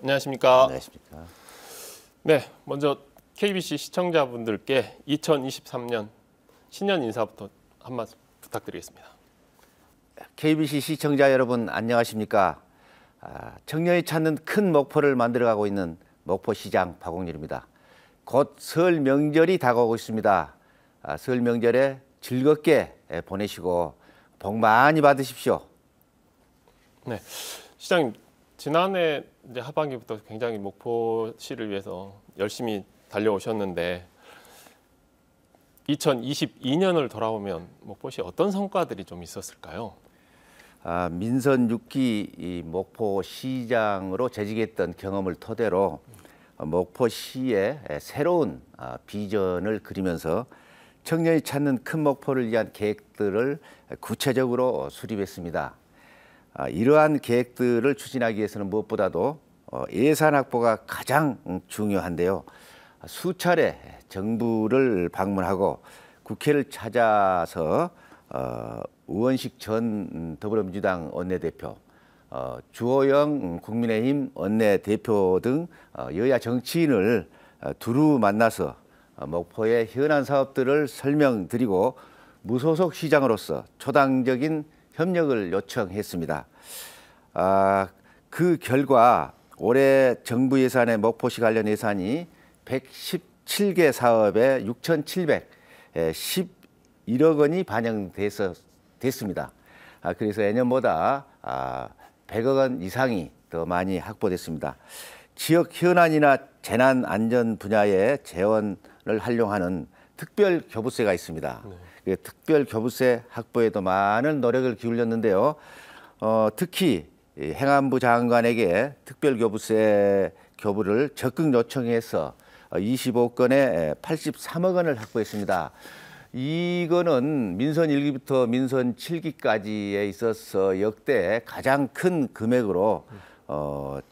안녕하십니까. 안녕하십니까. 네, 먼저 KBC 시청자분들께 2023년 신년 인사부터 한 말씀 부탁드리겠습니다. KBC 시청자 여러분 안녕하십니까. 청년이 찾는 큰 목표를 만들어가고 있는 목포시장 박홍렬입니다. 곧 설 명절이 다가오고 있습니다. 설 명절에 즐겁게 보내시고 복 많이 받으십시오. 네, 시장님 지난해 이제 하반기부터 굉장히 목포시를 위해서 열심히 달려오셨는데 2022년을 돌아오면 목포시 어떤 성과들이 좀 있었을까요? 민선 6기 목포시장으로 재직했던 경험을 토대로 목포시의 새로운 비전을 그리면서 청년이 찾는 큰 목표를 위한 계획들을 구체적으로 수립했습니다. 이러한 계획들을 추진하기 위해서는 무엇보다도 예산 확보가 가장 중요한데요. 수차례 정부를 방문하고 국회를 찾아서 우원식 전 더불어민주당 원내대표, 주호영 국민의힘 원내대표 등 여야 정치인을 두루 만나서 목포의 현안 사업들을 설명드리고 무소속 시장으로서 초당적인 협력을 요청했습니다. 그 결과 올해 정부 예산의 목포시 관련 예산이 117개 사업에 6,711억 원이 반영됐습니다. 그래서 예년보다 100억 원 이상이 더 많이 확보됐습니다. 지역 현안이나 재난 안전 분야의 재원을 활용하는 특별 교부세가 있습니다. 네. 특별 교부세 확보에도 많은 노력을 기울였는데요. 특히 행안부 장관에게 특별 교부세 교부를 적극 요청해서 25건에 83억 원을 확보했습니다. 이거는 민선 1기부터 민선 7기까지에 있어서 역대 가장 큰 금액으로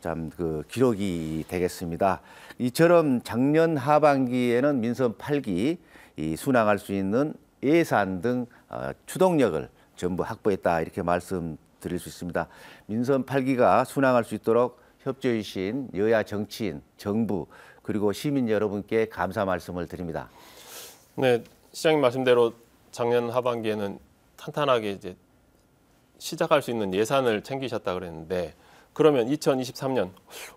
참 그 기록이 되겠습니다. 이처럼 작년 하반기에는 민선 8기 순항할 수 있는 예산 등 추동력을 전부 확보했다 이렇게 말씀드릴 수 있습니다. 민선 8기가 순항할 수 있도록 협조해 주신 여야 정치인, 정부 그리고 시민 여러분께 감사 말씀을 드립니다. 네, 시장님 말씀대로 작년 하반기에는 탄탄하게 이제 시작할 수 있는 예산을 챙기셨다 그랬는데 그러면 2023년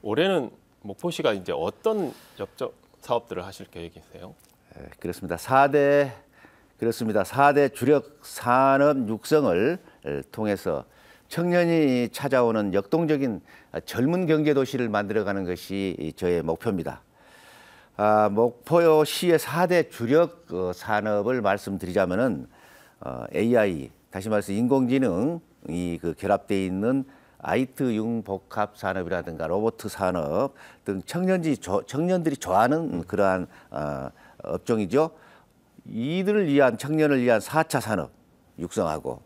올해는 목포시가 이제 어떤 역적 사업들을 하실 계획이세요? 그렇습니다. 4대 주력 산업 육성을 통해서 청년이 찾아오는 역동적인 젊은 경제 도시를 만들어가는 것이 저의 목표입니다. 목포시의 4대 주력 산업을 말씀드리자면은 AI, 다시 말해서 인공지능이 결합되어 있는 IT 융복합 산업이라든가 로봇 산업 등 청년들이 좋아하는 그러한 업종이죠. 이들을 위한 청년을 위한 4차 산업 육성하고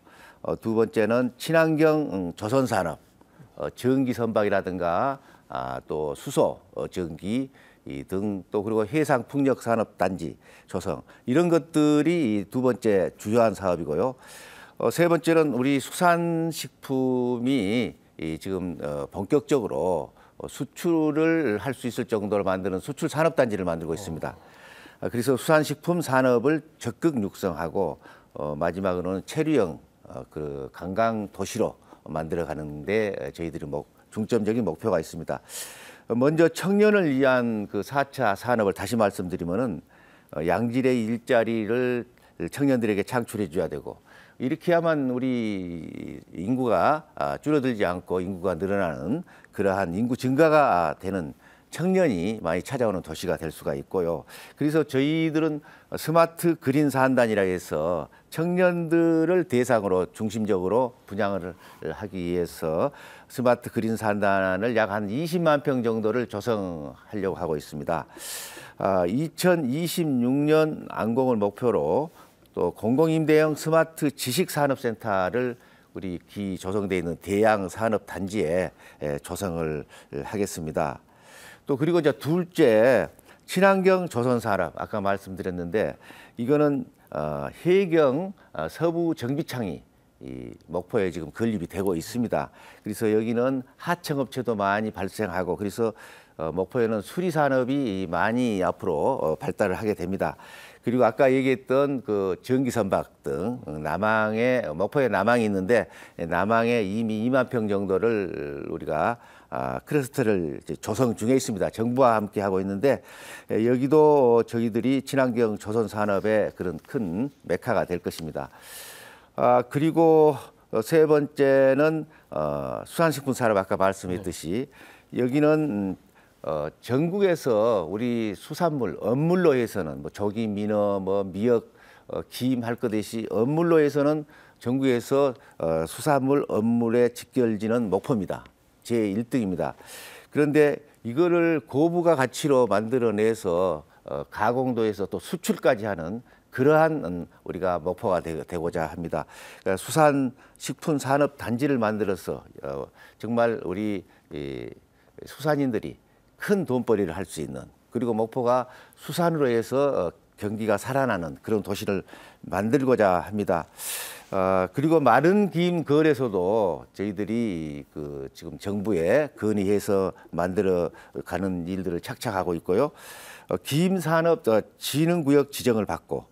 두 번째는 친환경 조선 산업, 전기 선박이라든가 또 수소 전기 등 또 그리고 해상 풍력 산업 단지 조성 이런 것들이 두 번째 주요한 사업이고요. 세 번째는 우리 수산식품이 지금 본격적으로 수출을 할 수 있을 정도로 만드는 수출 산업 단지를 만들고 있습니다. 그래서 수산식품 산업을 적극 육성하고 마지막으로는 체류형 그 관광 도시로 만들어가는데 저희들이 중점적인 목표가 있습니다. 먼저 청년을 위한 그 4차 산업을 다시 말씀드리면은 양질의 일자리를 청년들에게 창출해 줘야 되고 이렇게 해야만 우리 인구가 줄어들지 않고 인구가 늘어나는 그러한 인구 증가가 되는 청년이 많이 찾아오는 도시가 될 수가 있고요. 그래서 저희들은 스마트 그린 산단이라 해서 청년들을 대상으로 중심적으로 분양을 하기 위해서 스마트 그린 산단을 약 한 20만 평 정도를 조성하려고 하고 있습니다. 2026년 완공을 목표로 또 공공임대형 스마트 지식산업센터를 우리 조성되어 있는 대양 산업 단지에 조성을 하겠습니다. 또 그리고 이제 둘째 친환경 조선 산업 아까 말씀드렸는데 이거는 해경 서부 정비창이 이 목포에 지금 건립이 되고 있습니다. 그래서 여기는 하청업체도 많이 발생하고 그래서 목포에는 수리 산업이 많이 앞으로 발달을 하게 됩니다. 그리고 아까 얘기했던 그 전기 선박 등 남항에 목포에 남항이 있는데 남항에 이미 2만 평 정도를 우리가 클러스터를 조성 중에 있습니다. 정부와 함께 하고 있는데 여기도 저희들이 친환경 조선 산업의 그런 큰 메카가 될 것입니다. 그리고 세 번째는 수산식품 산업 아까 말씀했듯이 여기는 전국에서 우리 수산물, 어물로 해서는 뭐 조기, 민어, 뭐 미역, 김 할 것 없이 어물로 해서는 전국에서 수산물, 어물에 직결지는 목포입니다. 제 1등입니다. 그런데 이거를 고부가 가치로 만들어내서 가공도에서 또 수출까지 하는 그러한 우리가 목포가 되고자 합니다. 그러니까 수산식품 산업 단지를 만들어서 정말 우리 수산인들이 큰 돈벌이를 할 수 있는 그리고 목포가 수산으로 해서 경기가 살아나는 그런 도시를 만들고자 합니다. 그리고 마른 김 거래소도 저희들이 그 지금 정부에 건의해서 만들어 가는 일들을 착착하고 있고요. 김산업 진흥구역 지정을 받고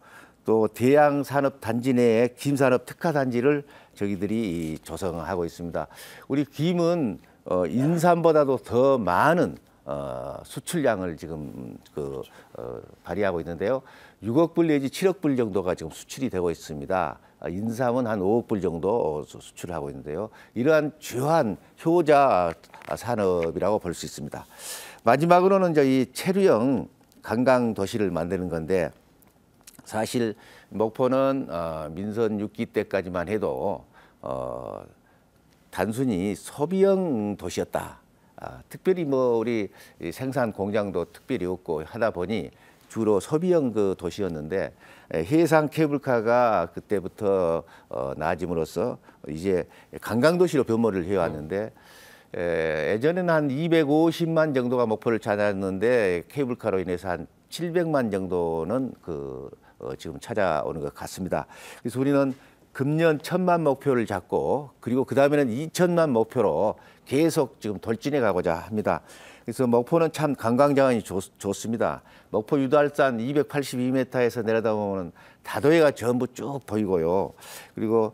또 대양산업단지 내에 김산업 특화단지를 저희들이 조성하고 있습니다. 우리 김은 인삼보다도 더 많은 수출량을 지금 발휘하고 있는데요. 6억 불 내지 7억 불 정도가 지금 수출이 되고 있습니다. 인삼은 한 5억 불 정도 수출을 하고 있는데요. 이러한 주요한 효자 산업이라고 볼 수 있습니다. 마지막으로는 이제 이 체류형 관광 도시를 만드는 건데 사실 목포는 민선 6기 때까지만 해도 단순히 소비형 도시였다. 특별히 뭐 우리 생산 공장도 특별히 없고 하다 보니 주로 소비형 그 도시였는데 해상 케이블카가 그때부터 나아짐으로써 이제 관광도시로 변모를 해왔는데 예전에는 한 250만 정도가 목포를 찾았는데 케이블카로 인해서 한 700만 정도는 지금 찾아오는 것 같습니다. 그래서 우리는 금년 1000만 목표를 잡고 그리고 그 다음에는 2000만 목표로 계속 지금 돌진해 가고자 합니다. 그래서 목포는 참 관광자원이 좋습니다. 목포 유달산 282m에서 내려다보면 다도해가 전부 쭉 보이고요. 그리고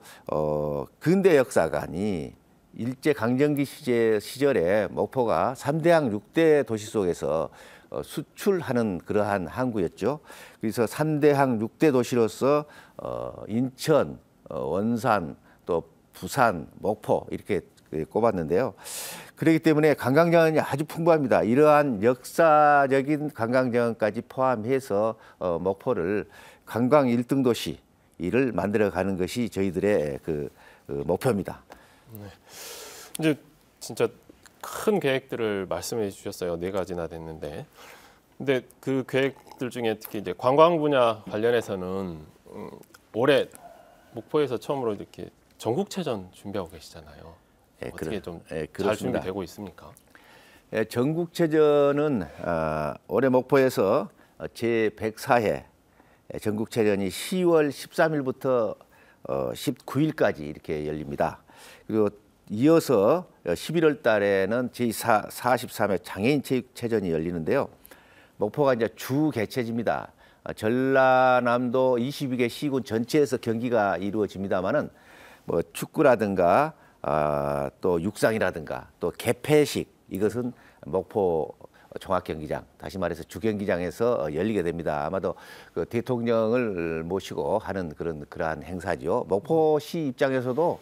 근대 역사관이 일제 강점기 시절에 목포가 3대항 6대 도시 속에서 수출하는 그러한 항구였죠. 그래서 3대항 6대 도시로서 인천, 원산, 또 부산, 목포 이렇게 꼽았는데요. 그렇기 때문에 관광자원이 아주 풍부합니다. 이러한 역사적인 관광자원까지 포함해서 목포를 관광 1등 도시를 만들어가는 것이 저희들의 그 목표입니다. 네. 이제 진짜 큰 계획들을 말씀해 주셨어요. 4가지나 됐는데, 근데 그 계획들 중에 특히 이제 관광 분야 관련해서는 올해 목포에서 처음으로 이렇게 전국체전 준비하고 계시잖아요. 어떻게 좀 잘 준비되고 있습니까? 전국체전은 올해 목포에서 제104회 전국체전이 10월 13일부터 19일까지 이렇게 열립니다. 그리고 이어서 11월 달에는 제43회 장애인 체육체전이 열리는데요. 목포가 이제 주 개최지입니다. 전라남도 22개 시군 전체에서 경기가 이루어집니다만은 뭐 축구라든가 또 육상이라든가 또 개폐식 이것은 목포 종합경기장 다시 말해서 주경기장에서 열리게 됩니다. 아마도 그 대통령을 모시고 하는 그러한 행사죠. 목포시 입장에서도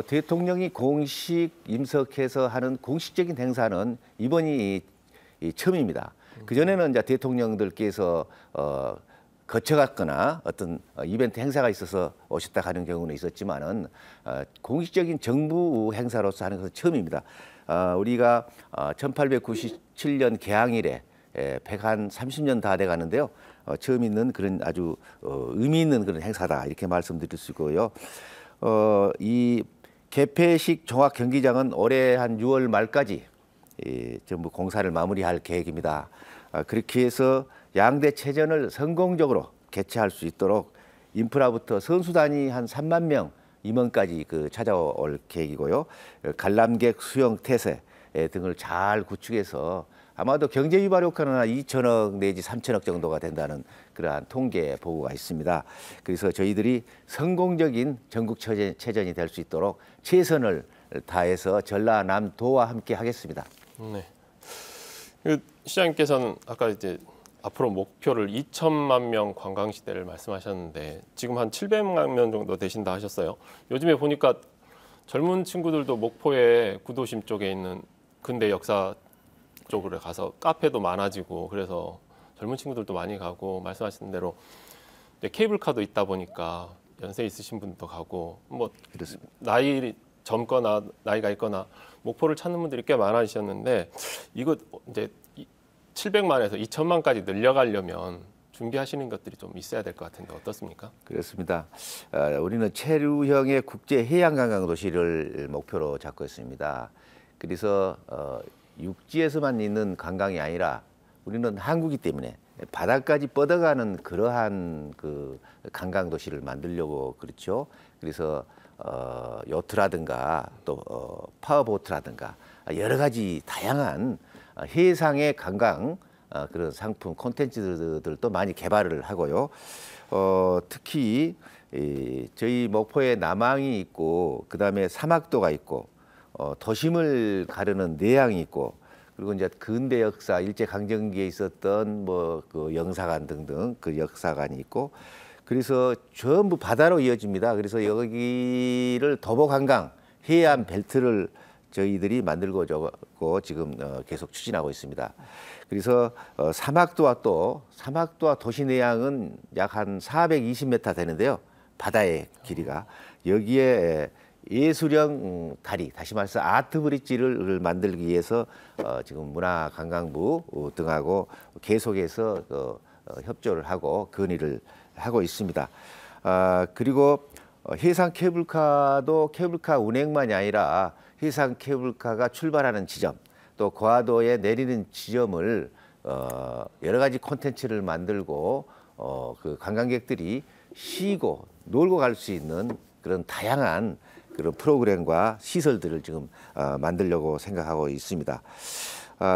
대통령이 공식 임석해서 하는 공식적인 행사는 이번이 처음입니다. 그전에는 이제 대통령들께서 거쳐갔거나 어떤 이벤트 행사가 있어서 오셨다 가는 경우는 있었지만은 공식적인 정부 행사로서 하는 것은 처음입니다. 우리가 1897년 개항일에 130년 다 돼 가는데요. 처음 있는 그런 아주 의미 있는 그런 행사다 이렇게 말씀드릴 수 있고요. 이 개폐식 종합 경기장은 올해 한 6월 말까지 전부 공사를 마무리할 계획입니다. 그렇게 해서 양대 체전을 성공적으로 개최할 수 있도록 인프라부터 선수단이 한 3만 명 임원까지 찾아올 계획이고요. 관람객 수용 태세 등을 잘 구축해서 아마도 경제 유발 효과는 2천억 내지 3천억 정도가 된다는 그러한 통계 보고가 있습니다. 그래서 저희들이 성공적인 전국 체전이 될 수 있도록 최선을 다해서 전라남도와 함께 하겠습니다. 네. 시장님께서는 아까 이제 앞으로 목표를 2천만 명 관광 시대를 말씀하셨는데 지금 한 700만 명 정도 되신다 하셨어요. 요즘에 보니까 젊은 친구들도 목포의 구도심 쪽에 있는 근대 역사 쪽으로 가서 카페도 많아지고 그래서 젊은 친구들도 많이 가고 말씀하신 대로 이제 케이블카도 있다 보니까 연세 있으신 분도 가고 뭐 그렇습니다. 나이 젊거나 나이가 있거나 목포를 찾는 분들이 꽤 많아지셨는데 이거 이제 700만에서 2천만까지 늘려가려면 준비하시는 것들이 좀 있어야 될 것 같은데 어떻습니까? 그렇습니다. 우리는 체류형의 국제 해양 관광 도시를 목표로 잡고 있습니다. 그래서 육지에서만 있는 관광이 아니라 우리는 항구기 때문에 바다까지 뻗어가는 그러한 관광 도시를 만들려고 그렇죠. 그래서 요트라든가 또 파워보트라든가 여러 가지 다양한 해상의 관광 그런 상품 콘텐츠들도 많이 개발을 하고요. 특히 저희 목포에 남항이 있고 그다음에 사막도가 있고 도심을 가르는 내항이 있고 그리고 이제 근대 역사 일제 강점기에 있었던 그 영사관 등등 그 역사관이 있고 그래서 전부 바다로 이어집니다. 그래서 여기를 도보관광 해안 벨트를 저희들이 만들고 지금 계속 추진하고 있습니다. 그래서 사막도와 도시 내양은 약 한 420m 되는데요. 바다의 길이가 여기에 예술형 다리, 다시 말해서 아트 브릿지를 만들기 위해서 지금 문화관광부 등하고 계속해서 협조를 하고 건의를 하고 있습니다. 그리고 해상 케이블카도 케이블카 운행만이 아니라 해상 케이블카가 출발하는 지점 또 고화도에 내리는 지점을 여러 가지 콘텐츠를 만들고 그 관광객들이 쉬고 놀고 갈 수 있는 그런 다양한 그런 프로그램과 시설들을 지금 만들려고 생각하고 있습니다.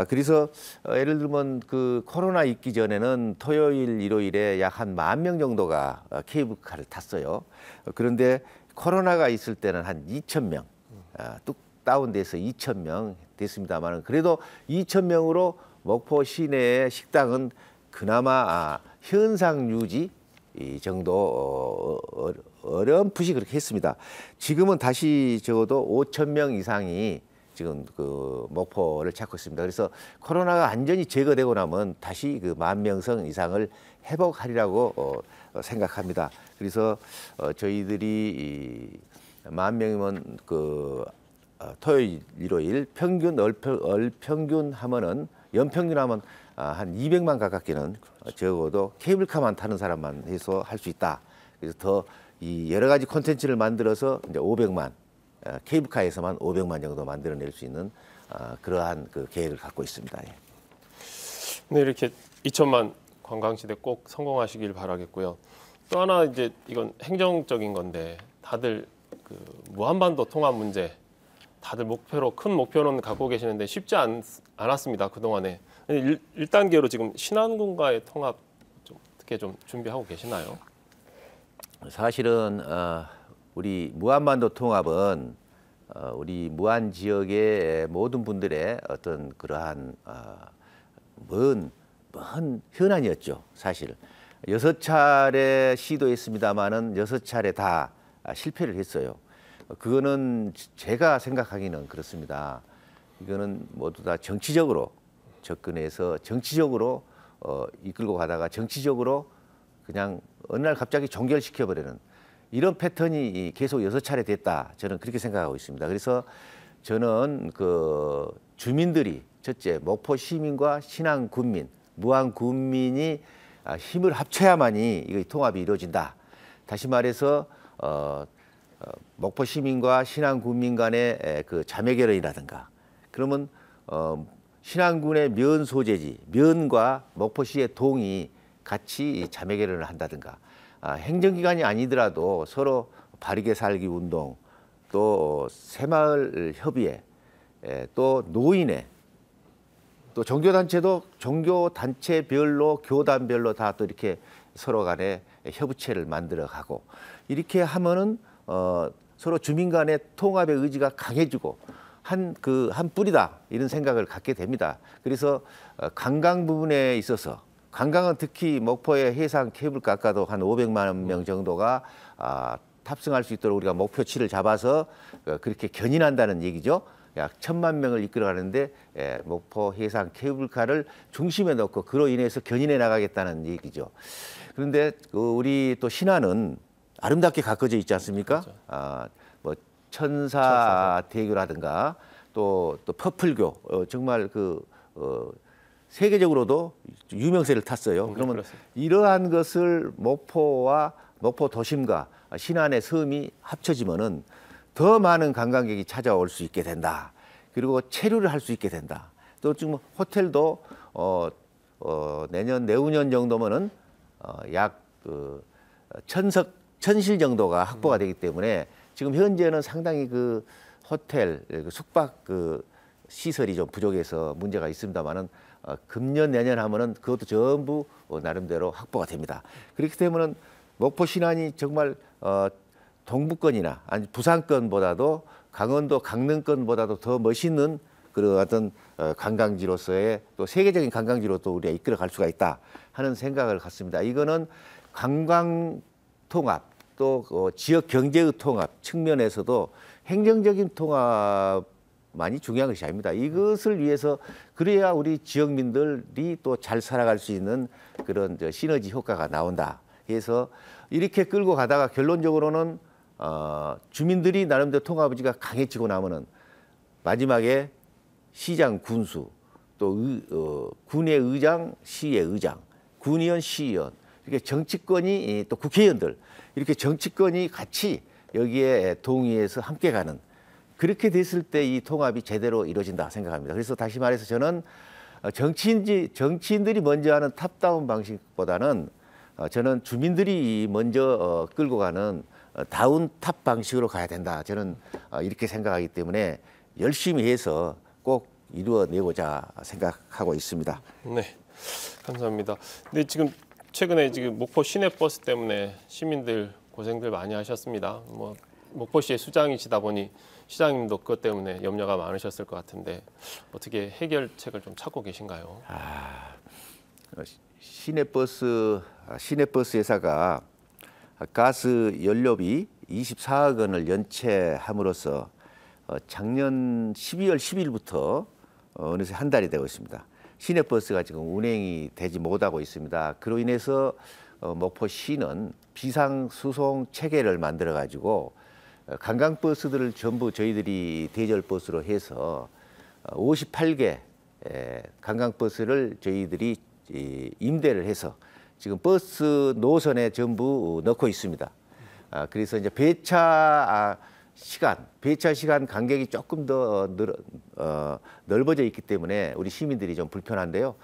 그래서 예를 들면 그 코로나 있기 전에는 토요일, 일요일에 약 한 10,000명 정도가 케이블카를 탔어요. 그런데 코로나가 있을 때는 한 2,000명, 뚝 다운돼서 2,000명 됐습니다만 그래도 2,000명으로 목포 시내의 식당은 그나마 현상 유지 이 정도 어렴풋이 그렇게 했습니다. 지금은 다시 적어도 5,000명 이상이 지금 그 목포를 찾고 있습니다. 그래서 코로나가 완전히 제거되고 나면 다시 그 10,000명 이상을 회복하리라고 생각합니다. 그래서 저희들이 10,000명이면 그 토요일, 일요일 평균 얼평균 하면은 연평균 하면 한 200만 가깝게는 적어도 케이블카만 타는 사람만 해서 할 수 있다. 그래서 더 이 여러 가지 콘텐츠를 만들어서 이제 500만 케이블카에서만 500만 정도 만들어낼 수 있는 그러한 그 계획을 갖고 있습니다. 예. 네, 이렇게 2천만 관광시대 꼭 성공하시길 바라겠고요. 또 하나 이제 이건 행정적인 건데 다들 그 무한반도 통합 문제 다들 큰 목표는 갖고 계시는데 쉽지 않았습니다. 그동안에 1단계로 지금 신안군과의 통합 좀 어떻게 좀 준비하고 계시나요? 사실은 우리 무한반도 통합은 우리 무안 지역의 모든 분들의 어떤 그러한 먼 현안이었죠. 사실 6차례 시도했습니다마는 6차례 다 실패를 했어요. 그거는 제가 생각하기는 그렇습니다. 이거는 모두 다 정치적으로 접근해서 정치적으로 이끌고 가다가 정치적으로 그냥 어느 날 갑자기 종결시켜버리는 이런 패턴이 계속 6차례 됐다. 저는 그렇게 생각하고 있습니다. 그래서 저는 그 주민들이 첫째 목포 시민과 신안 군민, 무안 군민이 힘을 합쳐야만이 이 통합이 이루어진다. 다시 말해서 목포 시민과 신안 군민 간의 그 자매 결연이라든가 그러면 신안군의 면 소재지 면과 목포시의 동이 같이 자매 결연을 한다든가 행정기관이 아니더라도 서로 바르게 살기 운동, 또 새마을 협의회, 또 노인회, 또 종교단체별로 교단별로 다 또 이렇게 서로 간에 협의체를 만들어 가고 이렇게 하면은 서로 주민 간의 통합의 의지가 강해지고 한 뿌리다 이런 생각을 갖게 됩니다. 그래서 관광 부분에 있어서 관광은 특히 목포의 해상 케이블카도 한 500만 명 정도가 탑승할 수 있도록 우리가 목표치를 잡아서 그렇게 견인한다는 얘기죠. 약 1,000만 명을 이끌어가는데 목포 해상 케이블카를 중심에 놓고 그로 인해서 견인해 나가겠다는 얘기죠. 그런데 우리 또 신안은 아름답게 가꿔져 있지 않습니까? 그렇죠. 뭐 천사대교라든가 또 퍼플교 정말 세계적으로도 유명세를 탔어요. 그러면 그렇습니다. 이러한 것을 목포 도심과 신안의 섬이 합쳐지면은 더 많은 관광객이 찾아올 수 있게 된다. 그리고 체류를 할 수 있게 된다. 또 지금 호텔도 내후년 정도면은 약 천실 정도가 확보가 되기 때문에 지금 현재는 상당히 호텔 숙박 시설이 좀 부족해서 문제가 있습니다만은 금년 내년 하면은 그것도 전부 나름대로 확보가 됩니다. 그렇기 때문에 목포 신안이 정말 동부권이나 아니 부산권보다도 강원도 강릉권보다도 더 멋있는 그런 어떤 관광지로서의 또 세계적인 관광지로 또 우리가 이끌어갈 수가 있다 하는 생각을 갖습니다. 이거는 관광 통합 또 지역 경제의 통합 측면에서도 행정적인 통합만이 중요한 것이 아닙니다. 이것을 위해서 그래야 우리 지역민들이 또 잘 살아갈 수 있는 그런 시너지 효과가 나온다. 그래서 이렇게 끌고 가다가 결론적으로는 주민들이 나름대로 통합 의지가 강해지고 나면은 마지막에 시장 군수 또 군의 의장, 시의 의장, 군의원, 시의원 이렇게 정치권이 또 국회의원들 이렇게 정치권이 같이 여기에 동의해서 함께 가는 그렇게 됐을 때 이 통합이 제대로 이루어진다 생각합니다. 그래서 다시 말해서 저는 정치인들이 먼저 하는 탑다운 방식보다는 저는 주민들이 먼저 끌고 가는 다운탑 방식으로 가야 된다. 저는 이렇게 생각하기 때문에 열심히 해서 꼭 이루어내고자 생각하고 있습니다. 네, 감사합니다. 근데 지금 최근에 목포 시내버스 때문에 시민들 고생들 많이 하셨습니다. 뭐 목포시의 수장이시다 보니 시장님도 그것 때문에 염려가 많으셨을 것 같은데 어떻게 해결책을 좀 찾고 계신가요? 시내버스 회사가 가스 연료비 24억 원을 연체함으로써 작년 12월 10일부터 어느새 한 달이 되고 있습니다. 시내버스가 지금 운행이 되지 못하고 있습니다. 그로 인해서 목포시는 비상수송 체계를 만들어 가지고 관광버스들을 전부 저희들이 대절버스로 해서 58개 관광버스를 저희들이 임대를 해서 지금 버스 노선에 전부 넣고 있습니다. 그래서 이제 배차 시간 간격이 조금 더 넓어져 있기 때문에 우리 시민들이 좀 불편한데요.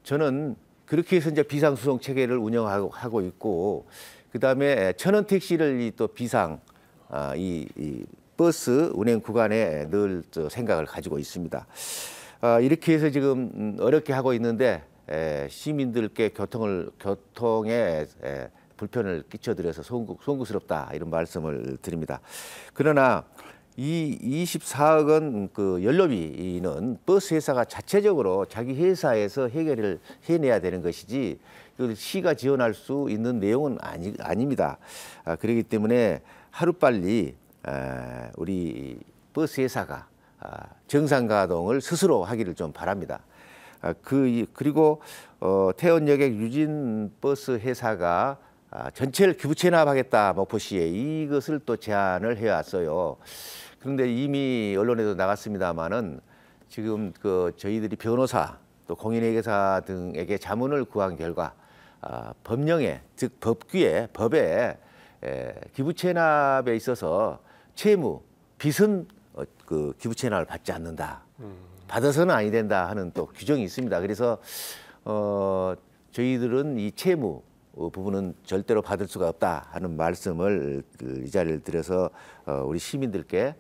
저는 그렇게 해서 이제 비상수송 체계를 운영하고 있고, 그 다음에 천원 택시를 또 이 버스 운행 구간에 넣을 생각을 가지고 있습니다. 이렇게 해서 지금 어렵게 하고 있는데 시민들께 교통에 불편을 끼쳐드려서 송구스럽다 이런 말씀을 드립니다. 그러나 이 24억 원 연료비는 버스 회사가 자체적으로 자기 회사에서 해결을 해내야 되는 것이지 시가 지원할 수 있는 내용은 아닙니다. 그렇기 때문에 하루빨리 우리 버스 회사가 정상 가동을 스스로 하기를 좀 바랍니다. 그리고 태원역의 유진 버스 회사가 전체를 기부 체납하겠다 목포시에 이것을 또 제안을 해왔어요. 그런데 이미 언론에도 나갔습니다만은 지금 저희들이 변호사 또 공인회계사 등에게 자문을 구한 결과 법령에 즉 법에 기부 체납에 있어서 채무 빚은 기부 체납을 받지 않는다. 받아서는 아니 된다 하는 또 규정이 있습니다. 그래서 저희들은 이 채무 부분은 절대로 받을 수가 없다 하는 말씀을 이 자리를 들어서 우리 시민들께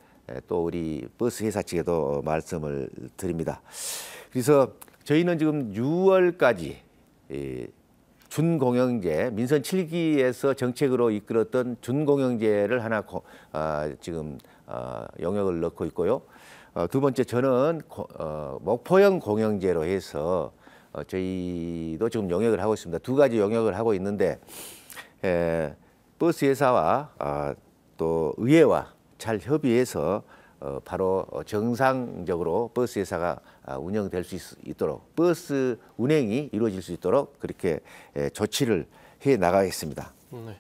또 우리 버스 회사 측에도 말씀을 드립니다. 그래서 저희는 지금 6월까지 준공영제 민선 7기에서 정책으로 이끌었던 준공영제를 하나 지금 영역을 넣고 있고요. 두 번째 저는 목포형 공영제로 해서 저희도 지금 영역을 하고 있습니다. 두 가지 영역을 하고 있는데 버스 회사와 또 의회와 잘 협의해서 바로 정상적으로 버스 회사가 운영될 수 있도록 버스 운행이 이루어질 수 있도록 그렇게 조치를 해 나가겠습니다. 네.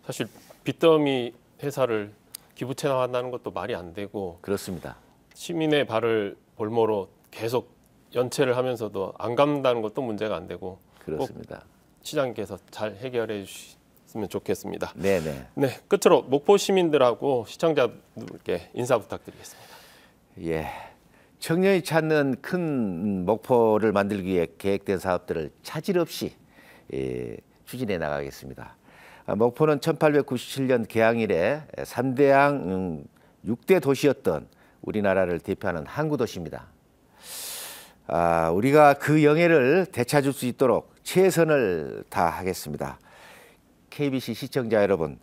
사실 빚더미 회사를 기부 체납한다는 것도 말이 안 되고 그렇습니다. 시민의 발을 볼모로 계속 연체를 하면서도 안 갚는다는 것도 문제가 안 되고 그렇습니다. 꼭 시장님께서 잘 해결해 주시면 좋겠습니다. 네네. 네, 끝으로 목포 시민들하고 시청자분들께 인사 부탁드리겠습니다. 예, 청년이 찾는 큰 목포를 만들기 위해 계획된 사업들을 차질 없이 추진해 나가겠습니다. 목포는 1897년 개항 이래 3대항 6대 도시였던 우리나라를 대표하는 항구 도시입니다. 우리가 그 영예를 되찾을 수 있도록 최선을 다하겠습니다. KBC 시청자 여러분,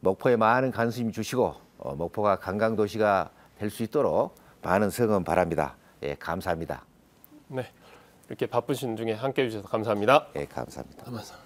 목포에 많은 관심 주시고 목포가 관광도시가 될 수 있도록 많은 성원 바랍니다. 예, 감사합니다. 네, 이렇게 바쁘신 중에 함께해 주셔서 감사합니다. 예, 감사합니다. 감사합니다.